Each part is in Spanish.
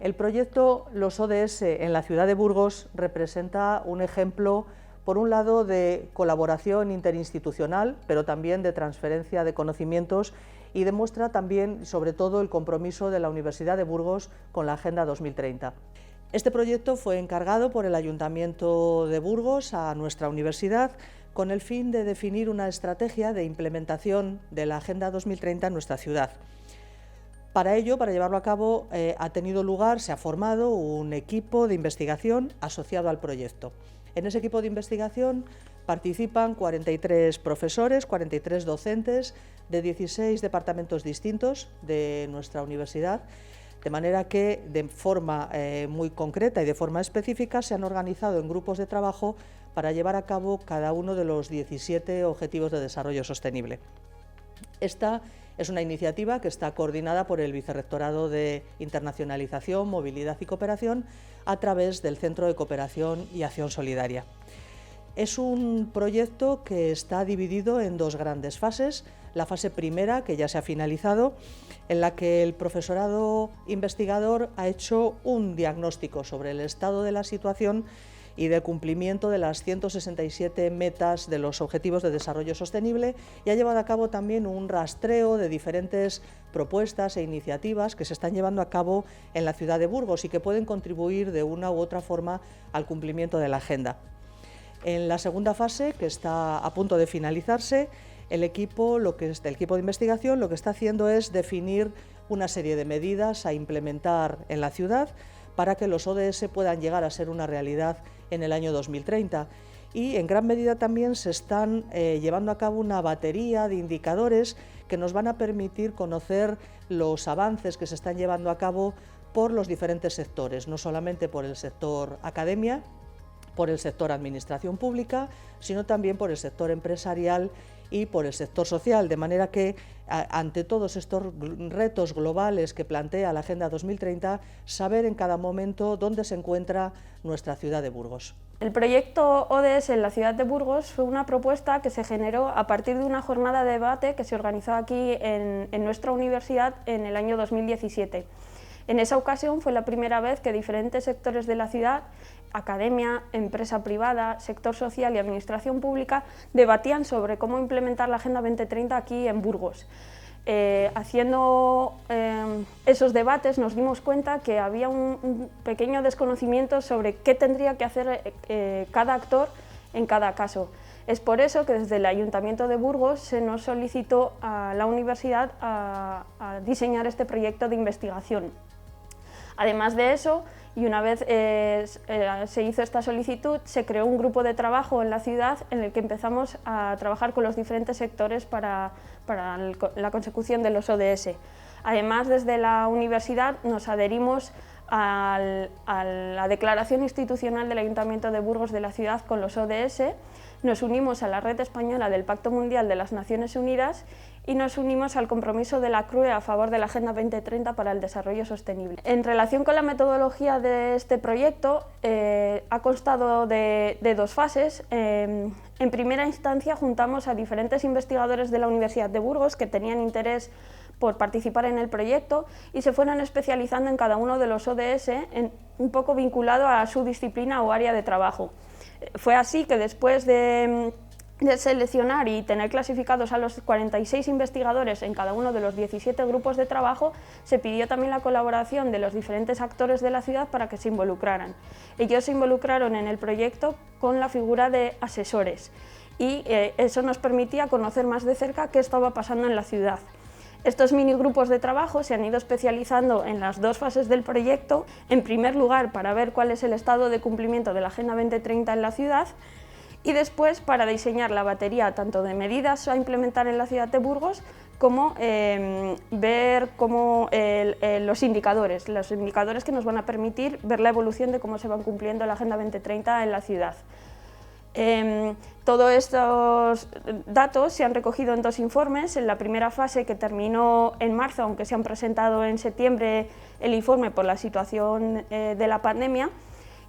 El proyecto Los ODS en la ciudad de Burgos representa un ejemplo, por un lado, de colaboración interinstitucional, pero también de transferencia de conocimientos, y demuestra también, sobre todo, el compromiso de la Universidad de Burgos con la Agenda 2030. Este proyecto fue encargado por el Ayuntamiento de Burgos a nuestra universidad con el fin de definir una estrategia de implementación de la Agenda 2030 en nuestra ciudad. Para ello, para llevarlo a cabo, se ha formado un equipo de investigación asociado al proyecto. En ese equipo de investigación participan 43 profesores, 43 docentes de 16 departamentos distintos de nuestra universidad, de manera que de forma muy concreta y de forma específica se han organizado en grupos de trabajo para llevar a cabo cada uno de los 17 Objetivos de Desarrollo Sostenible. Esta es una iniciativa que está coordinada por el Vicerrectorado de Internacionalización, Movilidad y Cooperación a través del Centro de Cooperación y Acción Solidaria. Es un proyecto que está dividido en dos grandes fases. La fase primera, que ya se ha finalizado, en la que el profesorado investigador ha hecho un diagnóstico sobre el estado de la situación y del cumplimiento de las 167 metas de los Objetivos de Desarrollo Sostenible, y ha llevado a cabo también un rastreo de diferentes propuestas e iniciativas que se están llevando a cabo en la ciudad de Burgos y que pueden contribuir de una u otra forma al cumplimiento de la agenda. En la segunda fase, que está a punto de finalizarse, el equipo de investigación lo que está haciendo es definir una serie de medidas a implementar en la ciudad para que los ODS puedan llegar a ser una realidad en el año 2030. Y en gran medida también se están llevando a cabo una batería de indicadores que nos van a permitir conocer los avances que se están llevando a cabo por los diferentes sectores, no solamente por el sector academia, por el sector administración pública, sino también por el sector empresarial y por el sector social, de manera que ante todos estos retos globales que plantea la Agenda 2030, saber en cada momento dónde se encuentra nuestra ciudad de Burgos. El proyecto ODS en la ciudad de Burgos fue una propuesta que se generó a partir de una jornada de debate que se organizó aquí en nuestra universidad en el año 2017. En esa ocasión fue la primera vez que diferentes sectores de la ciudad, academia, empresa privada, sector social y administración pública, debatían sobre cómo implementar la Agenda 2030 aquí en Burgos. Haciendo esos debates nos dimos cuenta que había un pequeño desconocimiento sobre qué tendría que hacer cada actor en cada caso. Es por eso que desde el Ayuntamiento de Burgos se nos solicitó a la universidad a diseñar este proyecto de investigación. Además de eso, y una vez se hizo esta solicitud, se creó un grupo de trabajo en la ciudad en el que empezamos a trabajar con los diferentes sectores para la consecución de los ODS. Además, desde la universidad nos adherimos a la declaración institucional del Ayuntamiento de Burgos de la ciudad con los ODS, nos unimos a la red española del Pacto Mundial de las Naciones Unidas y nos unimos al compromiso de la CRUE a favor de la Agenda 2030 para el Desarrollo Sostenible. En relación con la metodología de este proyecto, ha constado de dos fases. En primera instancia juntamos a diferentes investigadores de la Universidad de Burgos que tenían interés por participar en el proyecto y se fueron especializando en cada uno de los ODS, un poco vinculado a su disciplina o área de trabajo. Fue así que después de seleccionar y tener clasificados a los 46 investigadores en cada uno de los 17 grupos de trabajo, se pidió también la colaboración de los diferentes actores de la ciudad para que se involucraran. Ellos se involucraron en el proyecto con la figura de asesores y eso nos permitía conocer más de cerca qué estaba pasando en la ciudad. Estos minigrupos de trabajo se han ido especializando en las dos fases del proyecto, en primer lugar para ver cuál es el estado de cumplimiento de la Agenda 2030 en la ciudad y después para diseñar la batería tanto de medidas a implementar en la ciudad de Burgos como ver cómo los indicadores que nos van a permitir ver la evolución de cómo se van cumpliendo la Agenda 2030 en la ciudad. Todos estos datos se han recogido en dos informes. En la primera fase, que terminó en marzo, aunque se han presentado en septiembre el informe por la situación de la pandemia,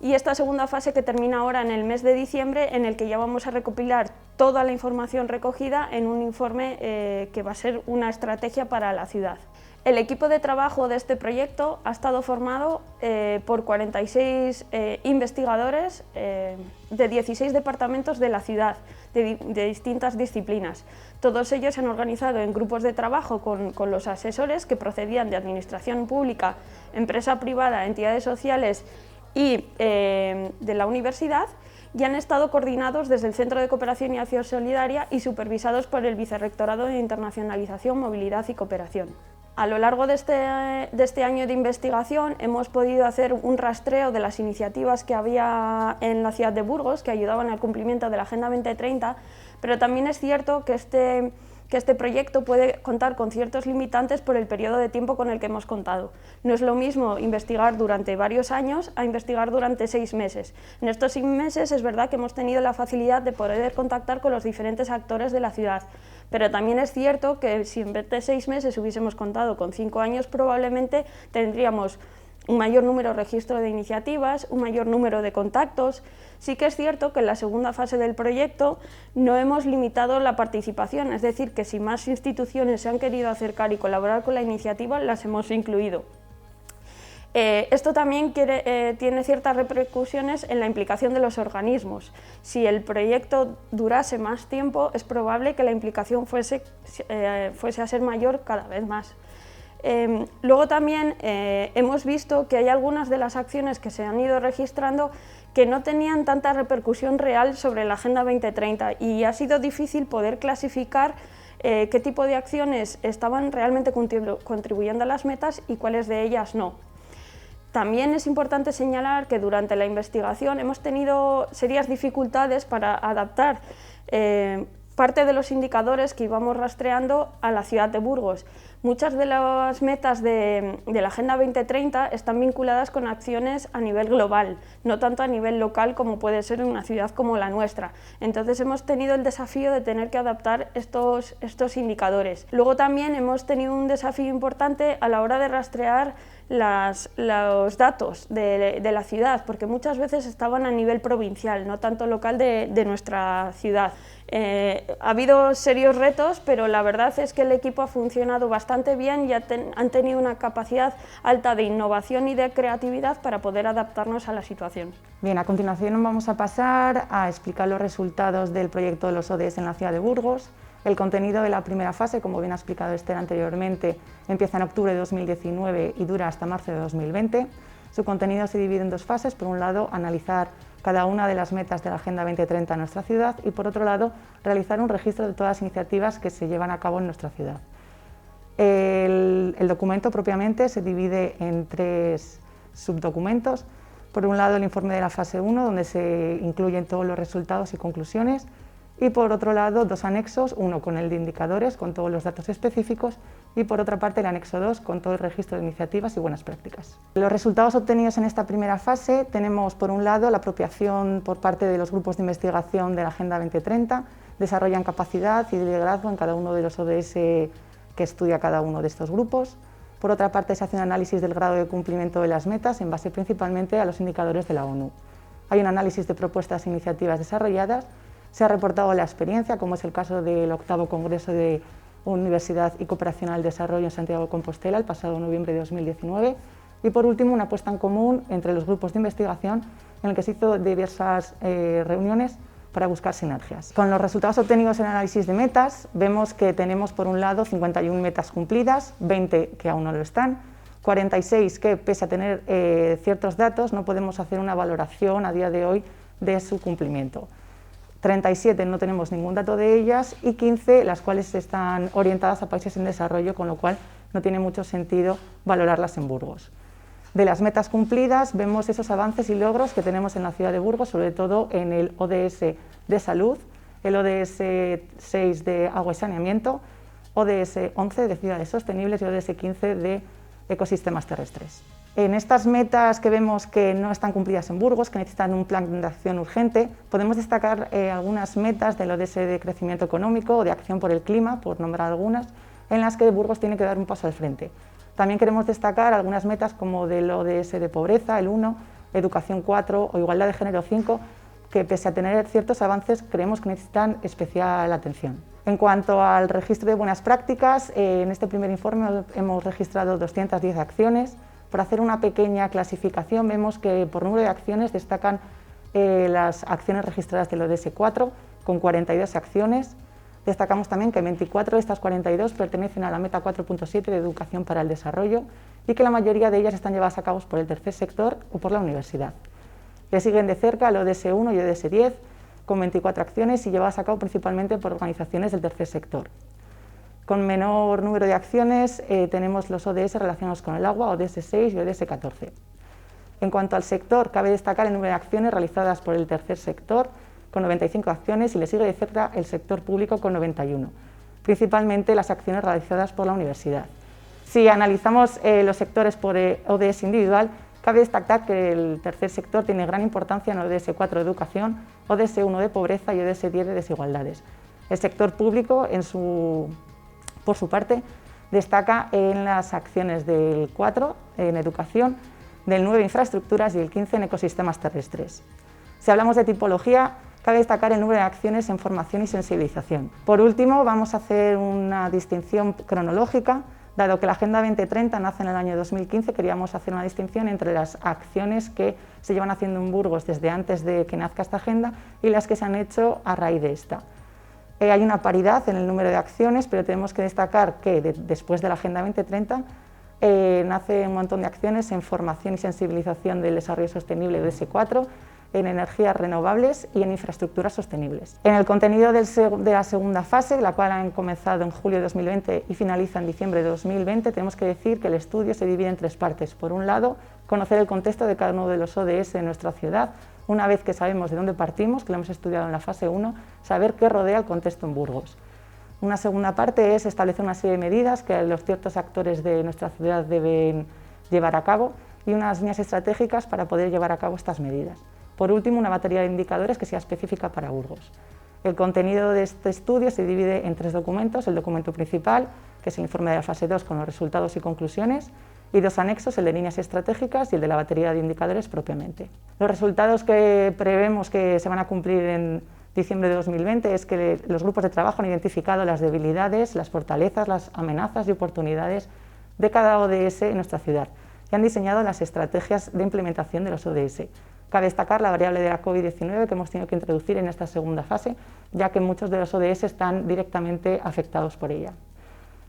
y esta segunda fase que termina ahora en el mes de diciembre, en el que ya vamos a recopilar toda la información recogida en un informe que va a ser una estrategia para la ciudad. El equipo de trabajo de este proyecto ha estado formado por 46 investigadores de 16 departamentos de la ciudad, de distintas disciplinas. Todos ellos se han organizado en grupos de trabajo con los asesores que procedían de administración pública, empresa privada, entidades sociales y de la universidad, y han estado coordinados desde el Centro de Cooperación y Acción Solidaria y supervisados por el Vicerrectorado de Internacionalización, Movilidad y Cooperación. A lo largo de este año de investigación hemos podido hacer un rastreo de las iniciativas que había en la ciudad de Burgos que ayudaban al cumplimiento de la Agenda 2030, pero también es cierto que este proyecto puede contar con ciertos limitantes por el periodo de tiempo con el que hemos contado. No es lo mismo investigar durante varios años a investigar durante 6 meses. En estos 6 meses es verdad que hemos tenido la facilidad de poder contactar con los diferentes actores de la ciudad, pero también es cierto que si en vez de 6 meses hubiésemos contado con 5 años, probablemente tendríamos un mayor número de registro de iniciativas, un mayor número de contactos. Sí que es cierto que en la segunda fase del proyecto no hemos limitado la participación, es decir, que si más instituciones se han querido acercar y colaborar con la iniciativa, las hemos incluido. Esto también tiene ciertas repercusiones en la implicación de los organismos. Si el proyecto durase más tiempo, es probable que la implicación fuese a ser mayor cada vez más. Luego también hemos visto que hay algunas de las acciones que se han ido registrando que no tenían tanta repercusión real sobre la Agenda 2030 y ha sido difícil poder clasificar qué tipo de acciones estaban realmente contribuyendo a las metas y cuáles de ellas no. También es importante señalar que durante la investigación hemos tenido serias dificultades para adaptar parte de los indicadores que íbamos rastreando a la ciudad de Burgos. Muchas de las metas de la Agenda 2030 están vinculadas con acciones a nivel global, no tanto a nivel local como puede ser en una ciudad como la nuestra. Entonces hemos tenido el desafío de tener que adaptar estos indicadores. Luego también hemos tenido un desafío importante a la hora de rastrear los datos de la ciudad, porque muchas veces estaban a nivel provincial, no tanto local de nuestra ciudad. Ha habido serios retos, pero la verdad es que el equipo ha funcionado bastante bien y han tenido una capacidad alta de innovación y de creatividad para poder adaptarnos a la situación. Bien, a continuación vamos a pasar a explicar los resultados del proyecto de los ODS en la ciudad de Burgos. El contenido de la primera fase, como bien ha explicado Esther anteriormente, empieza en octubre de 2019 y dura hasta marzo de 2020. Su contenido se divide en 2 fases. Por un lado, analizar cada una de las metas de la Agenda 2030 en nuestra ciudad y, por otro lado, realizar un registro de todas las iniciativas que se llevan a cabo en nuestra ciudad. El documento propiamente se divide en 3 subdocumentos. Por un lado, el informe de la fase 1, donde se incluyen todos los resultados y conclusiones, y por otro lado 2 anexos, uno con el de indicadores, con todos los datos específicos, y por otra parte el anexo 2 con todo el registro de iniciativas y buenas prácticas. Los resultados obtenidos en esta primera fase tenemos por un lado la apropiación por parte de los grupos de investigación de la Agenda 2030, desarrollan capacidad y liderazgo en cada uno de los ODS que estudia cada uno de estos grupos. Por otra parte se hace un análisis del grado de cumplimiento de las metas en base principalmente a los indicadores de la ONU. Hay un análisis de propuestas e iniciativas desarrolladas. Se ha reportado la experiencia, como es el caso del 8º Congreso de Universidad y Cooperación al Desarrollo en Santiago de Compostela, el pasado noviembre de 2019. Y por último, una puesta en común entre los grupos de investigación en el que se hizo diversas reuniones para buscar sinergias. Con los resultados obtenidos en el análisis de metas, vemos que tenemos por un lado 51 metas cumplidas, 20 que aún no lo están, 46 que, pese a tener ciertos datos, no podemos hacer una valoración a día de hoy de su cumplimiento. 37 no tenemos ningún dato de ellas y 15 las cuales están orientadas a países en desarrollo, con lo cual no tiene mucho sentido valorarlas en Burgos. De las metas cumplidas vemos esos avances y logros que tenemos en la ciudad de Burgos, sobre todo en el ODS de salud, el ODS 6 de agua y saneamiento, ODS 11 de ciudades sostenibles y ODS 15 de ecosistemas terrestres. En estas metas que vemos que no están cumplidas en Burgos, que necesitan un plan de acción urgente, podemos destacar algunas metas del ODS de crecimiento económico o de acción por el clima, por nombrar algunas, en las que Burgos tiene que dar un paso al frente. También queremos destacar algunas metas como del ODS de pobreza, el 1, educación 4 o igualdad de género 5, que pese a tener ciertos avances creemos que necesitan especial atención. En cuanto al registro de buenas prácticas, en este primer informe hemos registrado 210 acciones. Por hacer una pequeña clasificación, vemos que por número de acciones destacan las acciones registradas del ODS 4, con 42 acciones. Destacamos también que 24 de estas 42 pertenecen a la meta 4.7 de educación para el desarrollo y que la mayoría de ellas están llevadas a cabo por el tercer sector o por la universidad. Le siguen de cerca el ODS 1 y ODS 10, con 24 acciones y llevadas a cabo principalmente por organizaciones del tercer sector. Con menor número de acciones tenemos los ODS relacionados con el agua, ODS 6 y ODS 14. En cuanto al sector, cabe destacar el número de acciones realizadas por el tercer sector, con 95 acciones, y le sigue de cerca el sector público con 91, principalmente las acciones realizadas por la universidad. Si analizamos los sectores por ODS individual, cabe destacar que el tercer sector tiene gran importancia en ODS 4 de educación, ODS 1 de pobreza y ODS 10 de desigualdades. El sector público, por su parte, destaca en las acciones del 4 en educación, del 9 en infraestructuras y el 15 en ecosistemas terrestres. Si hablamos de tipología, cabe destacar el número de acciones en formación y sensibilización. Por último, vamos a hacer una distinción cronológica. Dado que la Agenda 2030 nace en el año 2015, queríamos hacer una distinción entre las acciones que se llevan haciendo en Burgos desde antes de que nazca esta agenda y las que se han hecho a raíz de esta. Hay una paridad en el número de acciones, pero tenemos que destacar que después de la Agenda 2030 nace un montón de acciones en formación y sensibilización del desarrollo sostenible ODS 4, en energías renovables y en infraestructuras sostenibles. En el contenido de la segunda fase, la cual han comenzado en julio de 2020 y finaliza en diciembre de 2020, tenemos que decir que el estudio se divide en tres partes. Por un lado, conocer el contexto de cada uno de los ODS de nuestra ciudad. Una vez que sabemos de dónde partimos, que lo hemos estudiado en la fase 1, saber qué rodea el contexto en Burgos. Una segunda parte es establecer una serie de medidas que los ciertos actores de nuestra ciudad deben llevar a cabo y unas líneas estratégicas para poder llevar a cabo estas medidas. Por último, una batería de indicadores que sea específica para Burgos. El contenido de este estudio se divide en tres documentos: el documento principal, que es el informe de la fase 2 con los resultados y conclusiones, y dos anexos, el de líneas estratégicas y el de la batería de indicadores propiamente. Los resultados que prevemos que se van a cumplir en diciembre de 2020 es que los grupos de trabajo han identificado las debilidades, las fortalezas, las amenazas y oportunidades de cada ODS en nuestra ciudad y han diseñado las estrategias de implementación de los ODS. Cabe destacar la variable de la COVID-19 que hemos tenido que introducir en esta segunda fase, ya que muchos de los ODS están directamente afectados por ella.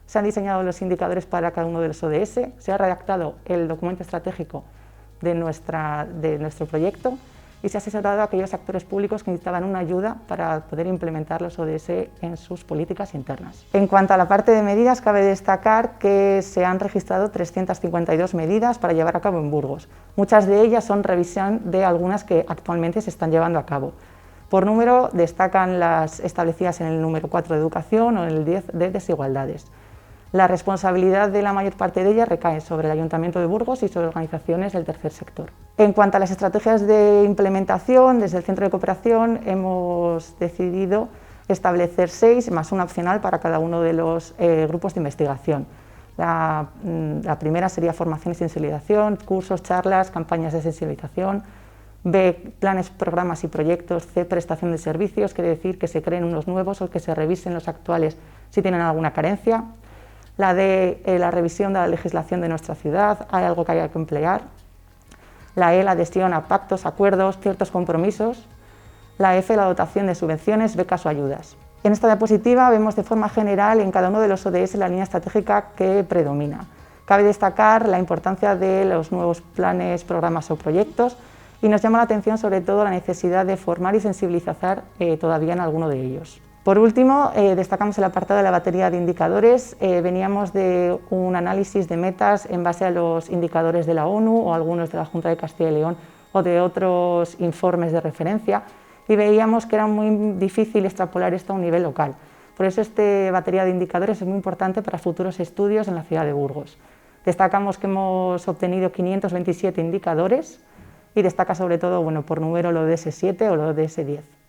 Se han diseñado los indicadores para cada uno de los ODS, se ha redactado el documento estratégico de nuestro proyecto y se ha asesorado a aquellos actores públicos que necesitaban una ayuda para poder implementar los ODS en sus políticas internas. En cuanto a la parte de medidas, cabe destacar que se han registrado 352 medidas para llevar a cabo en Burgos. Muchas de ellas son revisión de algunas que actualmente se están llevando a cabo. Por número, destacan las establecidas en el número 4 de educación o en el 10 de desigualdades. La responsabilidad de la mayor parte de ellas recae sobre el Ayuntamiento de Burgos y sobre organizaciones del tercer sector. En cuanto a las estrategias de implementación, desde el Centro de Cooperación hemos decidido establecer 6 más una opcional para cada uno de los grupos de investigación. La primera sería formación y sensibilización, cursos, charlas, campañas de sensibilización. B, planes, programas y proyectos. C, prestación de servicios, quiere decir que se creen unos nuevos o que se revisen los actuales si tienen alguna carencia. La D, la revisión de la legislación de nuestra ciudad, hay algo que haya que emplear. La E, la adhesión a pactos, acuerdos, ciertos compromisos. La F, la dotación de subvenciones, becas o ayudas. En esta diapositiva vemos de forma general en cada uno de los ODS la línea estratégica que predomina. Cabe destacar la importancia de los nuevos planes, programas o proyectos y nos llama la atención sobre todo la necesidad de formar y sensibilizar todavía en alguno de ellos. Por último, destacamos el apartado de la batería de indicadores. Veníamos de un análisis de metas en base a los indicadores de la ONU o algunos de la Junta de Castilla y León o de otros informes de referencia y veíamos que era muy difícil extrapolar esto a un nivel local. Por eso esta batería de indicadores es muy importante para futuros estudios en la ciudad de Burgos. Destacamos que hemos obtenido 527 indicadores y destaca sobre todo por número lo ODS 7 o lo ODS 10.